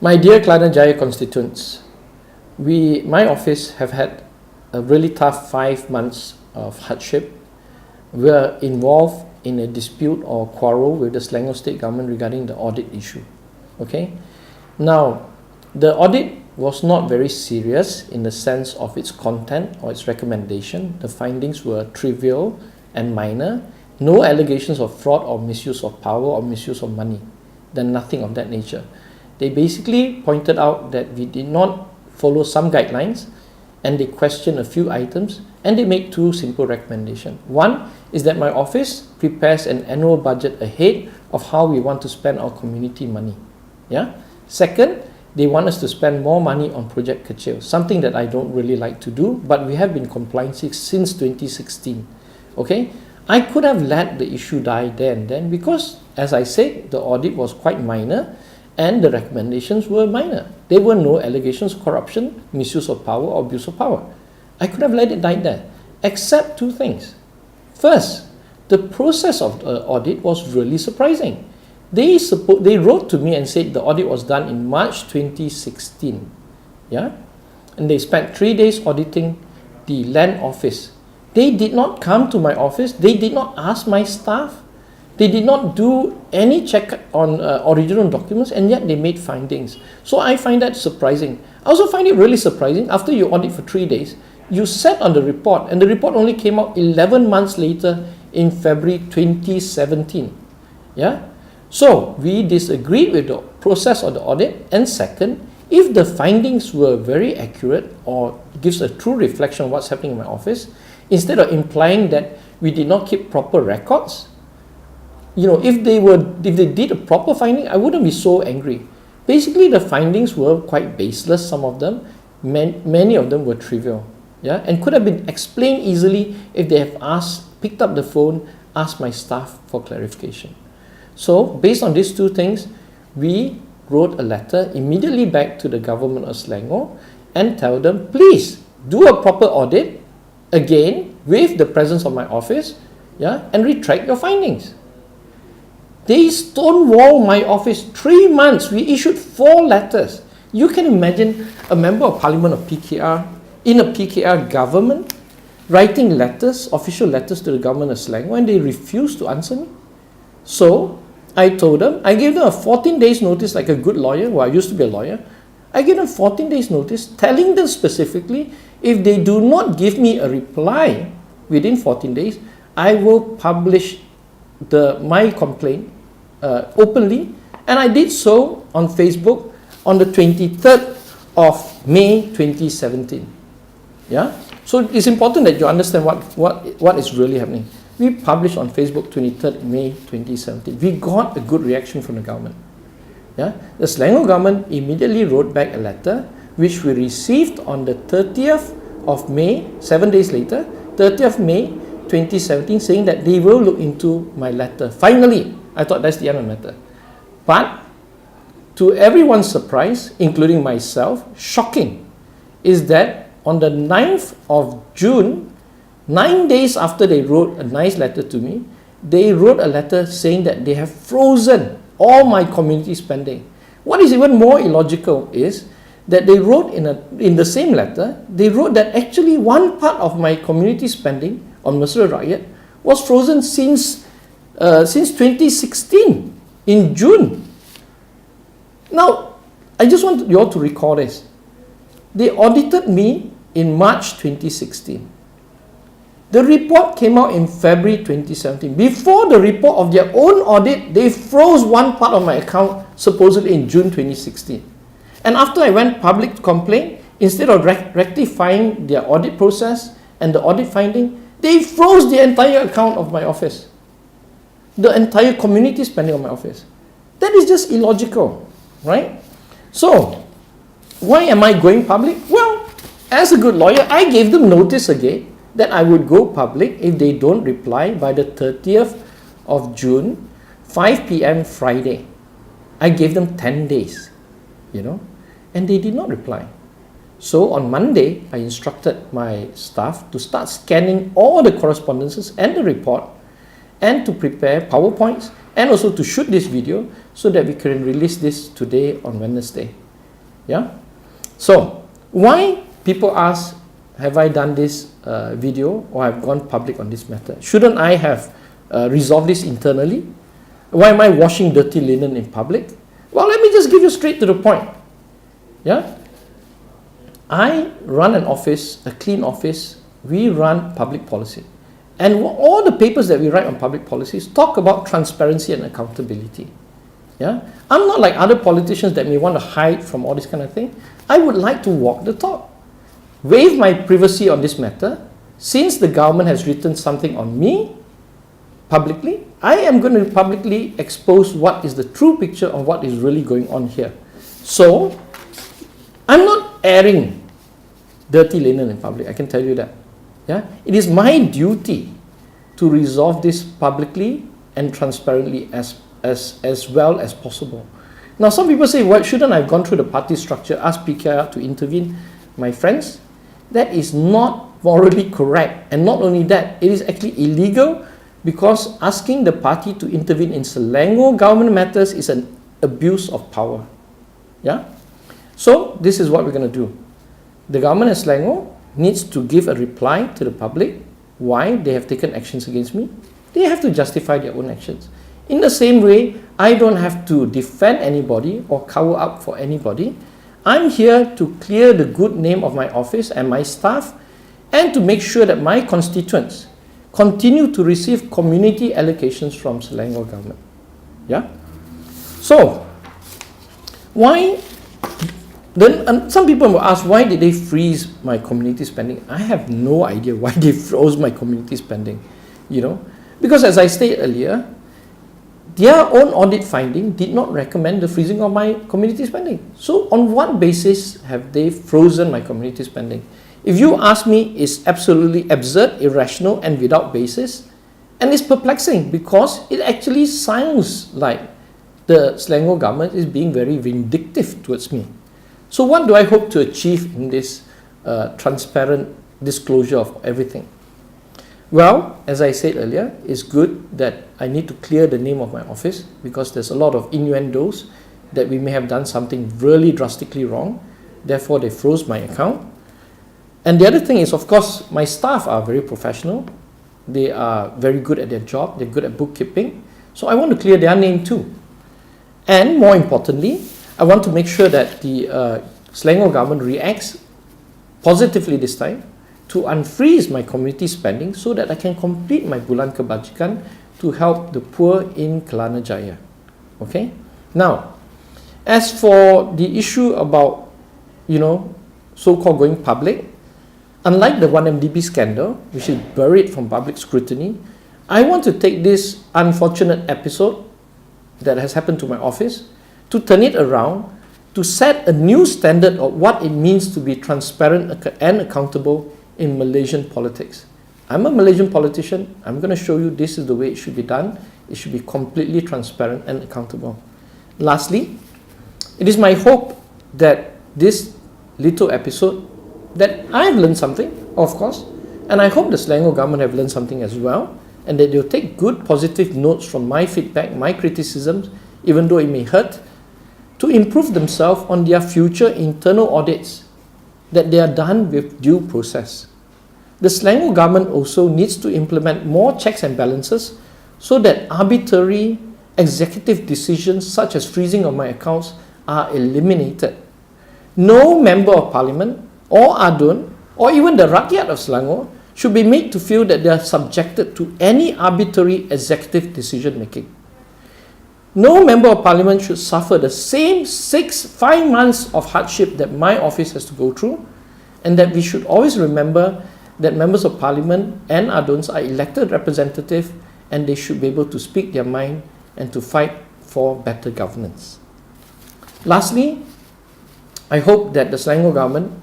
My dear Kelana Jaya constituents, my office have had a really tough 5 months of hardship. We are involved in a dispute or quarrel with the Selangor state government regarding the audit issue. Okay, now the audit was not very serious in the sense of its content or its recommendation. The findings were trivial and minor. No allegations of fraud or misuse of power or misuse of money. Then nothing of that nature. They basically pointed out that we did not follow some guidelines, and they questioned a few items, and they made 2 simple recommendations. One is that my office prepares an annual budget ahead of how we want to spend our community money. Yeah. Second, they want us to spend more money on Project Kecil, something that I don't really like to do, but we have been complying since 2016. Okay, I could have let the issue die then because, as I said, the audit was quite minor and the recommendations were minor. There were no allegations of corruption, misuse of power or abuse of power. I could have let it die there, except 2 things. First, the process of the audit was really surprising. They wrote to me and said the audit was done in March 2016. Yeah? And they spent 3 days auditing the land office. They did not come to my office. They did not ask my staff. They did not do any check on original documents, and yet they made findings. So I find that surprising. I also find it really surprising, after you audit for 3 days, you sat on the report, and the report only came out 11 months later in February 2017. Yeah? So we disagreed with the process of the audit, and second, if the findings were very accurate or gives a true reflection of what's happening in my office, instead of implying that we did not keep proper records, if they did a proper finding, I wouldn't be so angry. Basically, the findings were quite baseless. Some of them, many of them were trivial, yeah, and could have been explained easily if they have picked up the phone, asked my staff for clarification. So, based on these 2 things, we wrote a letter immediately back to the government of Selangor and tell them, please do a proper audit again with the presence of my office, yeah, and retract your findings. They stonewalled my office 3 months. We issued 4 letters. You can imagine a member of parliament of PKR in a PKR government writing letters, official letters to the government of Selangor, and they refused to answer me. So I told them, I gave them a 14 days notice like a good lawyer. Well, I used to be a lawyer. I gave them 14 days notice, telling them specifically, if they do not give me a reply within 14 days, I will publish my complaint openly, and I did so on Facebook on the 23rd of May 2017. Yeah, so it's important that you understand what is really happening. We published on Facebook 23rd May 2017. We got a good reaction from the government. Yeah, the Selangor government immediately wrote back a letter which we received on the 30th of May, 7 days later, 30th May 2017, saying that they will look into my letter. Finally, I thought that's the end of the matter. But to everyone's surprise, including myself, shocking, is that on the 9th of June, 9 days after they wrote a nice letter to me, they wrote a letter saying that they have frozen all my community spending. What is even more illogical is that they wrote in the same letter, they wrote that actually one part of my community spending on Mesra Rakyat was frozen since 2016 in June. Now, I just want you all to recall this. They audited me in March 2016. The report came out in February 2017. Before the report of their own audit, they froze one part of my account, supposedly in June 2016. And after I went public to complain, instead of rectifying their audit process and the audit finding, they froze the entire account of my office, the entire community spending of my office. That is just illogical, right? So, why am I going public? Well, as a good lawyer, I gave them notice again that I would go public if they don't reply by the 30th of June, 5 p.m. Friday. I gave them 10 days, and they did not reply. So on Monday, I instructed my staff to start scanning all the correspondences and the report, and to prepare PowerPoints, and also to shoot this video so that we can release this today on Wednesday. Yeah. So why people ask, have I done this video or have gone public on this matter? Shouldn't I have resolved this internally? Why am I washing dirty linen in public? Well, let me just give you straight to the point. Yeah. I run an office, a clean office. We run public policy. And all the papers that we write on public policies talk about transparency and accountability. Yeah? I'm not like other politicians that may want to hide from all this kind of thing. I would like to walk the talk. Waive my privacy on this matter. Since the government has written something on me publicly, I am going to publicly expose what is the true picture of what is really going on here. So, I'm not airing dirty linen in public, I can tell you that. Yeah? It is my duty to resolve this publicly and transparently as well as possible. Now, some people say, why shouldn't I have gone through the party structure, ask PKR to intervene? My friends, that is not morally correct. And not only that, it is actually illegal because asking the party to intervene in Selangor government matters is an abuse of power. Yeah? So, this is what we're going to do. The government of Selangor needs to give a reply to the public why they have taken actions against me. They have to justify their own actions. In the same way, I don't have to defend anybody or cover up for anybody. I'm here to clear the good name of my office and my staff and to make sure that my constituents continue to receive community allocations from Selangor government. Yeah? So, why? Then some people will ask, why did they freeze my community spending? I have no idea why they froze my community spending. You know, because as I stated earlier, their own audit finding did not recommend the freezing of my community spending. So on what basis have they frozen my community spending? If you ask me, it's absolutely absurd, irrational, and without basis. And it's perplexing because it actually sounds like the Selangor government is being very vindictive towards me. So what do I hope to achieve in this transparent disclosure of everything? Well, as I said earlier, it's good that I need to clear the name of my office because there's a lot of innuendos that we may have done something really drastically wrong. Therefore, they froze my account. And the other thing is, of course, my staff are very professional. They are very good at their job. They're good at bookkeeping. So I want to clear their name too. And more importantly, I want to make sure that the Selangor government reacts positively this time to unfreeze my community spending so that I can complete my Bulan Kebajikan to help the poor in Kelana Jaya. Okay? Now, as for the issue about, so-called going public, unlike the 1MDB scandal, which is buried from public scrutiny, I want to take this unfortunate episode that has happened to my office to turn it around, to set a new standard of what it means to be transparent and accountable in Malaysian politics. I'm a Malaysian politician. I'm going to show you this is the way it should be done. It should be completely transparent and accountable. Lastly, it is my hope that this little episode, that I've learned something, of course, and I hope the Selangor government have learned something as well, and that they'll take good positive notes from my feedback, my criticisms, even though it may hurt, to improve themselves on their future internal audits, that they are done with due process. The Selangor government also needs to implement more checks and balances so that arbitrary executive decisions such as freezing of my accounts are eliminated. No member of parliament or ADUN or even the Rakyat of Selangor should be made to feel that they are subjected to any arbitrary executive decision making. No member of parliament should suffer the same 5 months of hardship that my office has to go through, and that we should always remember that members of parliament and ADUNs are elected representatives and they should be able to speak their mind and to fight for better governance. Lastly, I hope that the Selangor government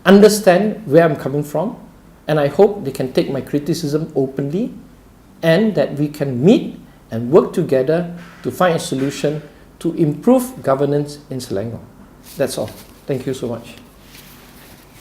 understand where I'm coming from, and I hope they can take my criticism openly and that we can meet and work together to find a solution to improve governance in Selangor. That's all. Thank you so much.